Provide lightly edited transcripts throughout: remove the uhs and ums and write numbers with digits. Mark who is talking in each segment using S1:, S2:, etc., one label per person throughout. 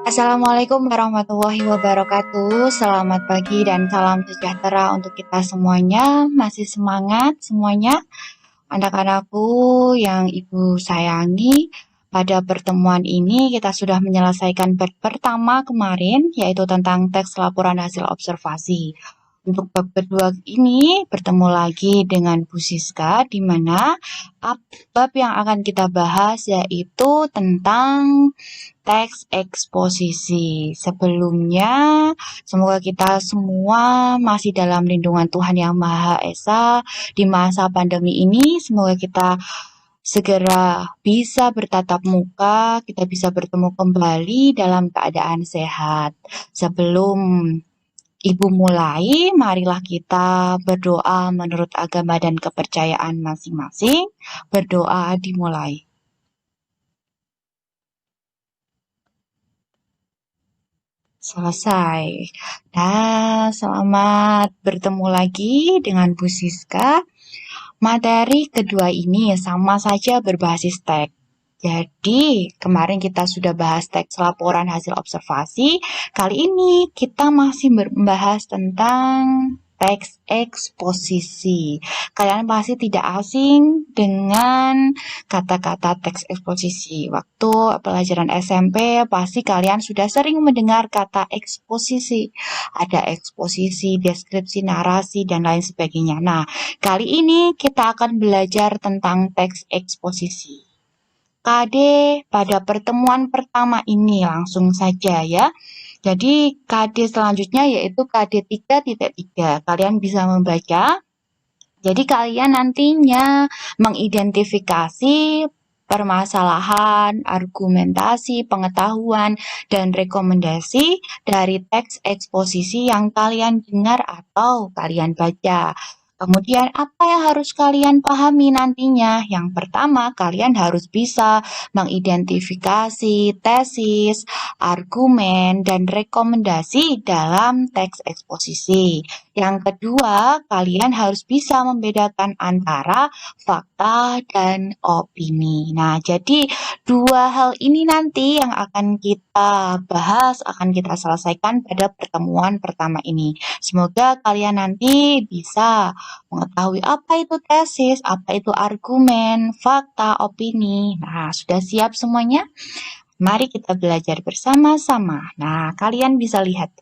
S1: Assalamualaikum warahmatullahi wabarakatuh. Selamat pagi dan salam sejahtera untuk kita semuanya. Masih semangat semuanya, anak-anakku yang ibu sayangi. Pada pertemuan ini kita sudah menyelesaikan bab pertama kemarin, yaitu tentang teks laporan hasil observasi. Untuk bab kedua ini bertemu lagi dengan Bu Siska, di mana bab yang akan kita bahas yaitu tentang teks eksposisi. Sebelumnya, semoga kita semua masih dalam lindungan Tuhan Yang Maha Esa di masa pandemi ini. Semoga kita segera bisa bertatap muka, kita bisa bertemu kembali dalam keadaan sehat. Sebelum Ibu mulai, marilah kita berdoa menurut agama dan kepercayaan masing-masing. Berdoa dimulai. Selesai. Nah, selamat bertemu lagi dengan Bu Siska. Materi kedua ini sama saja berbasis teks. Jadi, kemarin kita sudah bahas teks laporan hasil observasi. Kali ini kita masih membahas tentang teks eksposisi. Kalian pasti tidak asing dengan kata-kata teks eksposisi. Waktu pelajaran SMP, pasti kalian sudah sering mendengar kata eksposisi. Ada eksposisi, deskripsi, narasi, dan lain sebagainya. Nah, kali ini kita akan belajar tentang teks eksposisi. KD pada pertemuan pertama ini langsung saja ya. Jadi KD selanjutnya yaitu KD 3.3. Kalian bisa membaca. Jadi kalian nantinya mengidentifikasi permasalahan, argumentasi, pengetahuan, dan rekomendasi dari teks eksposisi yang kalian dengar atau kalian baca. Kemudian apa yang harus kalian pahami nantinya? Yang pertama, kalian harus bisa mengidentifikasi tesis, argumen, dan rekomendasi dalam teks eksposisi. Yang kedua, kalian harus bisa membedakan antara fakta dan opini. Nah, jadi dua hal ini nanti yang akan kita bahas, akan kita selesaikan pada pertemuan pertama ini. Semoga kalian nanti bisa mengetahui apa itu tesis, apa itu argumen, fakta, opini. Nah, sudah siap semuanya? Mari kita belajar bersama-sama. Nah, kalian bisa lihat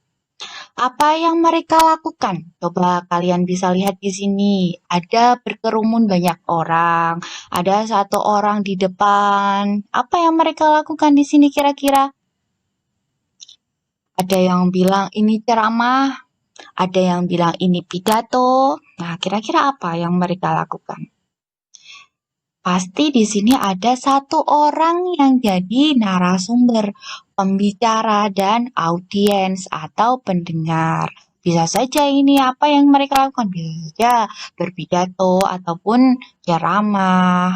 S1: apa yang mereka lakukan. Coba kalian bisa lihat di sini. Ada berkerumun banyak orang. Ada satu orang di depan. Apa yang mereka lakukan di sini kira-kira? Ada yang bilang ini ceramah. Ada yang bilang ini pidato. Nah, kira-kira apa yang mereka lakukan? Pasti di sini ada satu orang yang jadi narasumber, pembicara, dan audiens atau pendengar. Bisa saja ini apa yang mereka lakukan. Bisa saja berpidato ataupun ceramah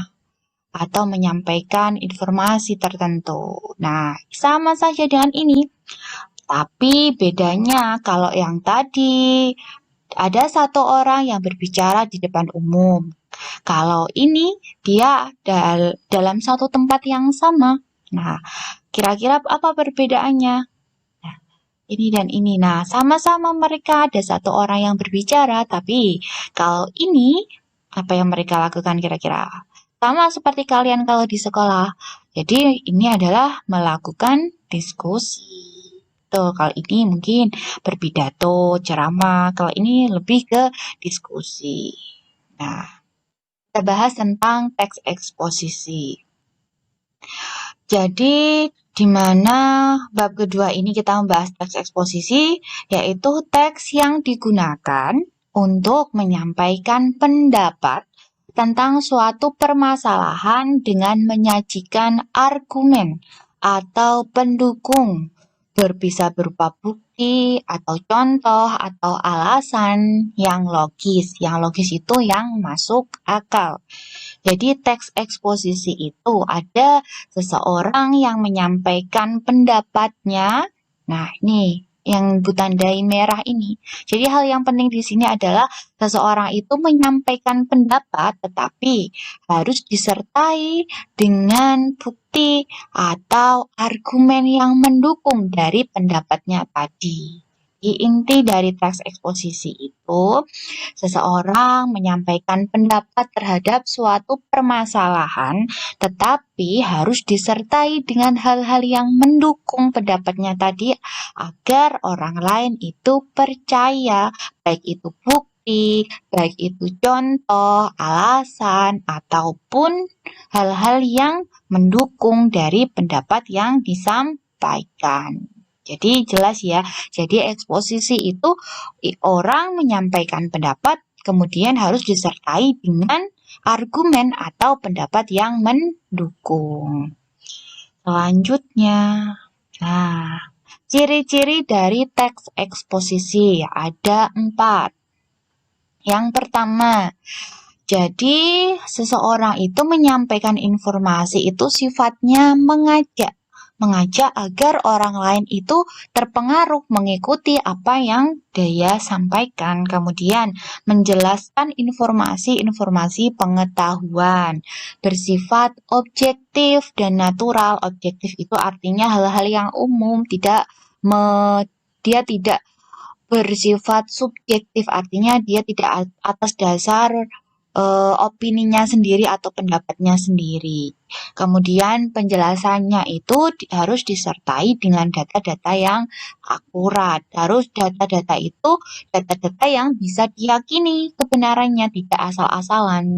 S1: atau menyampaikan informasi tertentu. Nah, sama saja dengan ini. Tapi bedanya kalau yang tadi ada satu orang yang berbicara di depan umum. Kalau ini dia dalam satu tempat yang sama. Nah, kira-kira apa perbedaannya? Nah, ini dan ini. Nah, sama-sama mereka ada satu orang yang berbicara, tapi kalau ini apa yang mereka lakukan kira-kira? Sama seperti kalian kalau di sekolah. Jadi ini adalah melakukan diskusi. Tuh, kalau ini mungkin berpidato, ceramah. Kalau ini lebih ke diskusi. Nah, kita bahas tentang teks eksposisi. Jadi, di mana bab kedua ini kita membahas teks eksposisi, yaitu teks yang digunakan untuk menyampaikan pendapat tentang suatu permasalahan dengan menyajikan argumen atau pendukung, bisa berupa bukti atau contoh atau alasan yang logis. Yang logis itu yang masuk akal. Jadi teks eksposisi itu ada seseorang yang menyampaikan pendapatnya. Nah, ini yang ditandai merah ini. Jadi hal yang penting di sini adalah seseorang itu menyampaikan pendapat tetapi harus disertai dengan bukti atau argumen yang mendukung dari pendapatnya tadi. Inti dari teks eksposisi itu, seseorang menyampaikan pendapat terhadap suatu permasalahan, tetapi harus disertai dengan hal-hal yang mendukung pendapatnya tadi agar orang lain itu percaya, baik itu bukti, baik itu contoh, alasan, ataupun hal-hal yang mendukung dari pendapat yang disampaikan. Jadi jelas ya, jadi eksposisi itu orang menyampaikan pendapat kemudian harus disertai dengan argumen atau pendapat yang mendukung. Selanjutnya, nah, ciri-ciri dari teks eksposisi ada 4. Yang pertama, jadi seseorang itu menyampaikan informasi itu sifatnya mengajak agar orang lain itu terpengaruh mengikuti apa yang dia sampaikan. Kemudian menjelaskan informasi-informasi pengetahuan bersifat objektif dan natural. Objektif itu artinya hal-hal yang umum, dia tidak bersifat subjektif, artinya dia tidak atas dasar opininya sendiri atau pendapatnya sendiri. Kemudian penjelasannya itu harus disertai dengan data-data yang akurat. Harus data-data itu data-data yang bisa diyakini kebenarannya, tidak asal-asalan.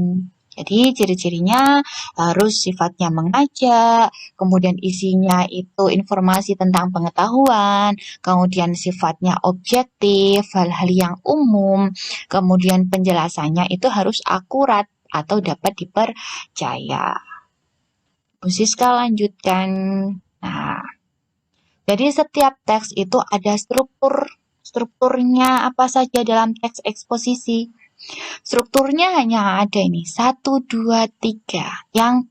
S1: Jadi ciri-cirinya harus sifatnya mengajak, kemudian isinya itu informasi tentang pengetahuan, kemudian sifatnya objektif, hal-hal yang umum, kemudian penjelasannya itu harus akurat atau dapat dipercaya. Bu Siska lanjutkan. Nah, jadi setiap teks itu ada strukturnya apa saja dalam teks eksposisi. Strukturnya hanya ada ini 1, 2, 3. Yang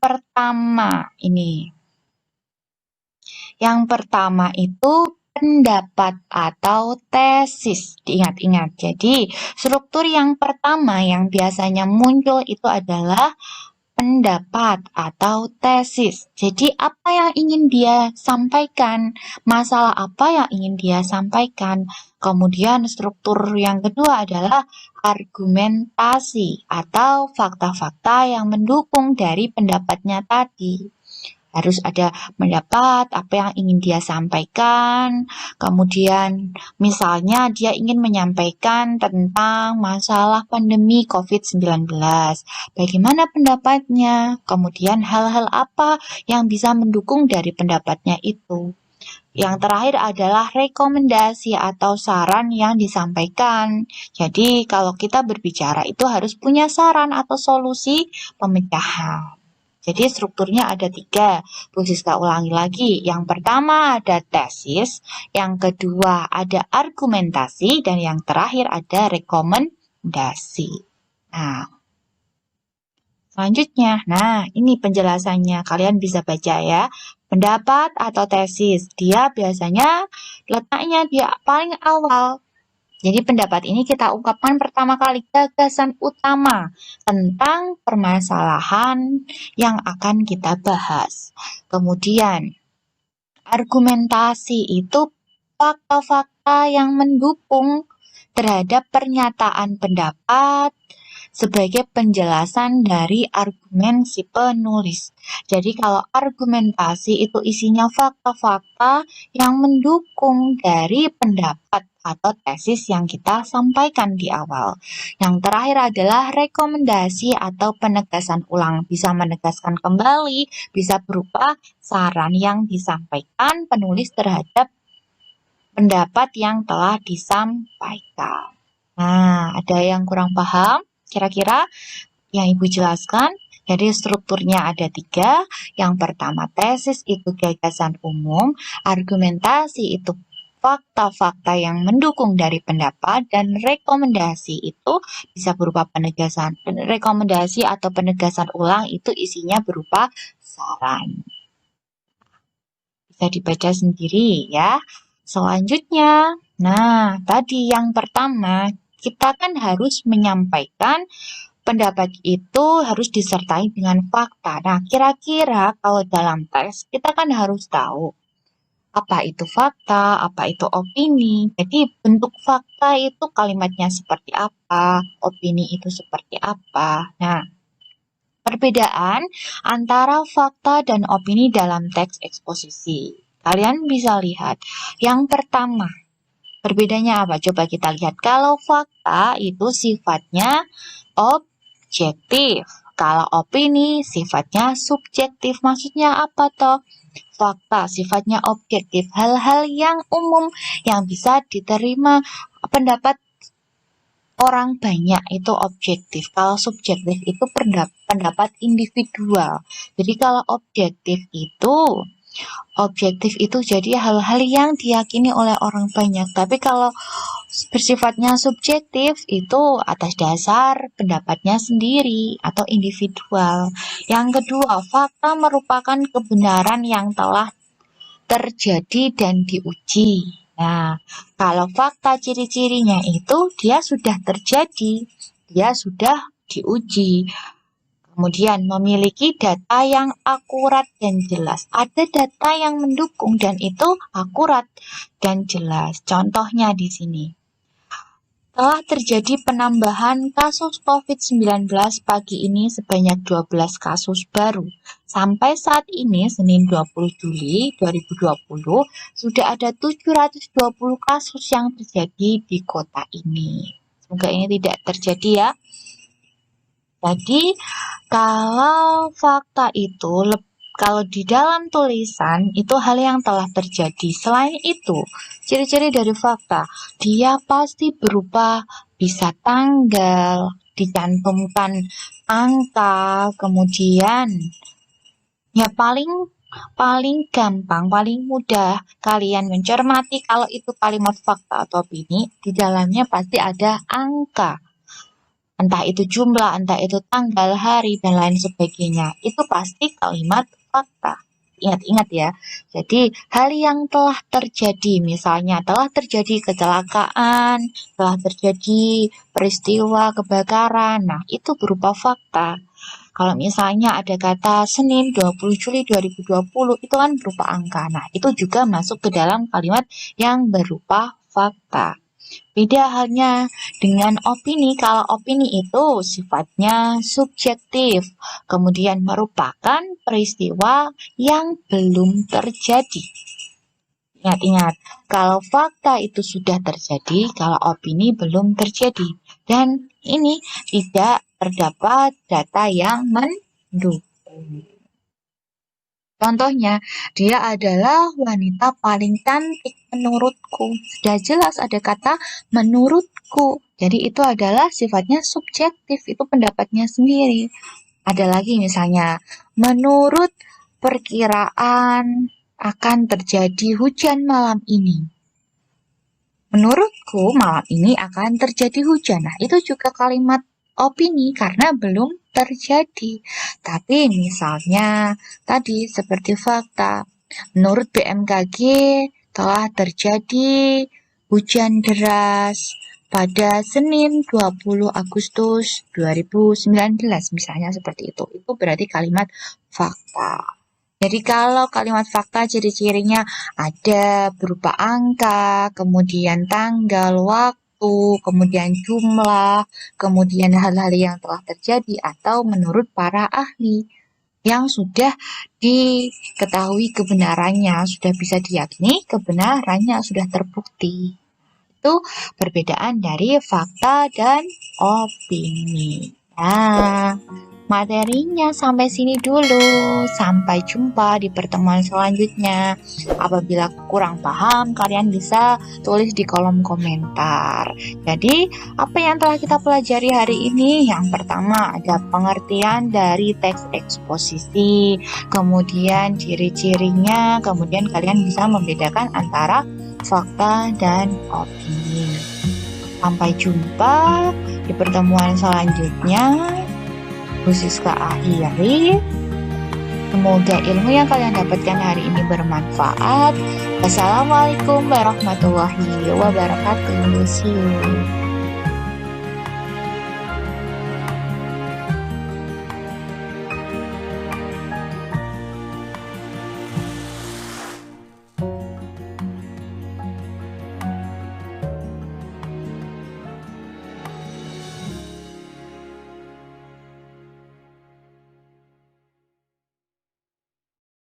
S1: pertama itu pendapat atau tesis. Diingat-ingat. Jadi, struktur yang pertama yang biasanya muncul itu adalah pendapat atau tesis. Jadi, apa yang ingin dia sampaikan? Masalah apa yang ingin dia sampaikan? Kemudian, struktur yang kedua adalah argumentasi atau fakta-fakta yang mendukung dari pendapatnya tadi. Harus ada pendapat apa yang ingin dia sampaikan. Kemudian misalnya dia ingin menyampaikan tentang masalah pandemi COVID-19. Bagaimana pendapatnya? Kemudian hal-hal apa yang bisa mendukung dari pendapatnya itu. Yang terakhir adalah rekomendasi atau saran yang disampaikan. Jadi kalau kita berbicara itu harus punya saran atau solusi pemecahan. Jadi strukturnya ada 3. Bu Siska ulangi lagi. Yang pertama ada tesis, yang kedua ada argumentasi, dan yang terakhir ada rekomendasi. Nah, selanjutnya, ini penjelasannya. Kalian bisa baca ya. Pendapat atau tesis, dia biasanya letaknya di paling awal. Jadi pendapat ini kita ungkapkan pertama kali gagasan utama tentang permasalahan yang akan kita bahas. Kemudian argumentasi itu fakta-fakta yang mendukung terhadap pernyataan pendapat sebagai penjelasan dari argumen si penulis. Jadi kalau argumentasi itu isinya fakta-fakta yang mendukung dari pendapat atau tesis yang kita sampaikan di awal. Yang terakhir adalah rekomendasi atau penegasan ulang. Bisa menegaskan kembali, bisa berupa saran yang disampaikan penulis terhadap pendapat yang telah disampaikan. Nah, ada yang kurang paham? Kira-kira yang Ibu jelaskan, jadi strukturnya ada 3. Yang pertama tesis itu gagasan umum, argumentasi itu fakta-fakta yang mendukung dari pendapat, dan rekomendasi itu bisa berupa penegasan. Rekomendasi atau penegasan ulang itu isinya berupa saran. Bisa dibaca sendiri ya. Selanjutnya, Nah, tadi yang pertama, kita kan harus menyampaikan pendapat itu harus disertai dengan fakta. Nah, kira-kira kalau dalam teks, kita kan harus tahu apa itu fakta, apa itu opini. Jadi bentuk fakta itu kalimatnya seperti apa, opini itu seperti apa. Nah, perbedaan antara fakta dan opini dalam teks eksposisi. Kalian bisa lihat. Yang pertama, perbedaannya apa? Coba kita lihat. Kalau fakta itu sifatnya objektif. Kalau opini sifatnya subjektif. Maksudnya apa toh? Fakta sifatnya objektif. Hal-hal yang umum yang bisa diterima pendapat orang banyak itu objektif. Kalau subjektif itu pendapat individual. Jadi kalau objektif itu jadi hal-hal yang diyakini oleh orang banyak. Tapi kalau bersifatnya subjektif itu atas dasar pendapatnya sendiri atau individual. Yang kedua, fakta merupakan kebenaran yang telah terjadi dan diuji. Nah, kalau fakta ciri-cirinya itu dia sudah terjadi, dia sudah diuji. Kemudian memiliki data yang akurat dan jelas. Ada data yang mendukung dan itu akurat dan jelas. Contohnya di sini. Telah terjadi penambahan kasus COVID-19 pagi ini sebanyak 12 kasus baru. Sampai saat ini, Senin 20 Juli 2020, sudah ada 720 kasus yang terjadi di kota ini. Semoga ini tidak terjadi ya. Jadi, kalau fakta itu kalau di dalam tulisan itu hal yang telah terjadi. Selain itu, ciri-ciri dari fakta, dia pasti berupa bisa tanggal, dicantumkan angka, kemudian ya paling gampang, paling mudah kalian mencermati kalau itu kalimat fakta atau opini, di dalamnya pasti ada angka. Entah itu jumlah, entah itu tanggal, hari, dan lain sebagainya. Itu pasti kalimat fakta. Ingat-ingat ya. Jadi, hal yang telah terjadi, misalnya telah terjadi kecelakaan, telah terjadi peristiwa kebakaran. Nah, itu berupa fakta. Kalau misalnya ada kata Senin 20 Juli 2020, itu kan berupa angka. Nah, itu juga masuk ke dalam kalimat yang berupa fakta. Beda halnya dengan opini. Kalau opini itu sifatnya subjektif, kemudian merupakan peristiwa yang belum terjadi. Ingat-ingat, kalau fakta itu sudah terjadi, kalau opini belum terjadi. Dan ini tidak terdapat data yang mendukung. Contohnya, dia adalah wanita paling cantik menurutku. Sudah jelas ada kata menurutku. Jadi itu adalah sifatnya subjektif, itu pendapatnya sendiri. Ada lagi misalnya, menurut perkiraan akan terjadi hujan malam ini. Menurutku malam ini akan terjadi hujan. Nah, itu juga kalimat opini karena belum terjadi. Tapi misalnya tadi seperti fakta, menurut BMKG telah terjadi hujan deras pada Senin 20 Agustus 2019 misalnya seperti itu. Itu berarti kalimat fakta. Jadi kalau kalimat fakta ciri-cirinya ada berupa angka, kemudian tanggal, waktu, kemudian jumlah, kemudian hal-hal yang telah terjadi atau menurut para ahli yang sudah diketahui kebenarannya, sudah bisa diyakini kebenarannya, sudah terbukti. Itu perbedaan dari fakta dan opini. Nah, materinya sampai sini dulu. Sampai jumpa di pertemuan selanjutnya. Apabila kurang paham, kalian bisa tulis di kolom komentar. Jadi, apa yang telah kita pelajari hari ini? Yang pertama ada pengertian dari teks eksposisi, kemudian ciri-cirinya, kemudian kalian bisa membedakan antara fakta dan opini. Sampai jumpa di pertemuan selanjutnya. Bu Siska akhiri. Semoga ilmu yang kalian dapatkan hari ini bermanfaat. Wassalamualaikum warahmatullahi wabarakatuh. See you.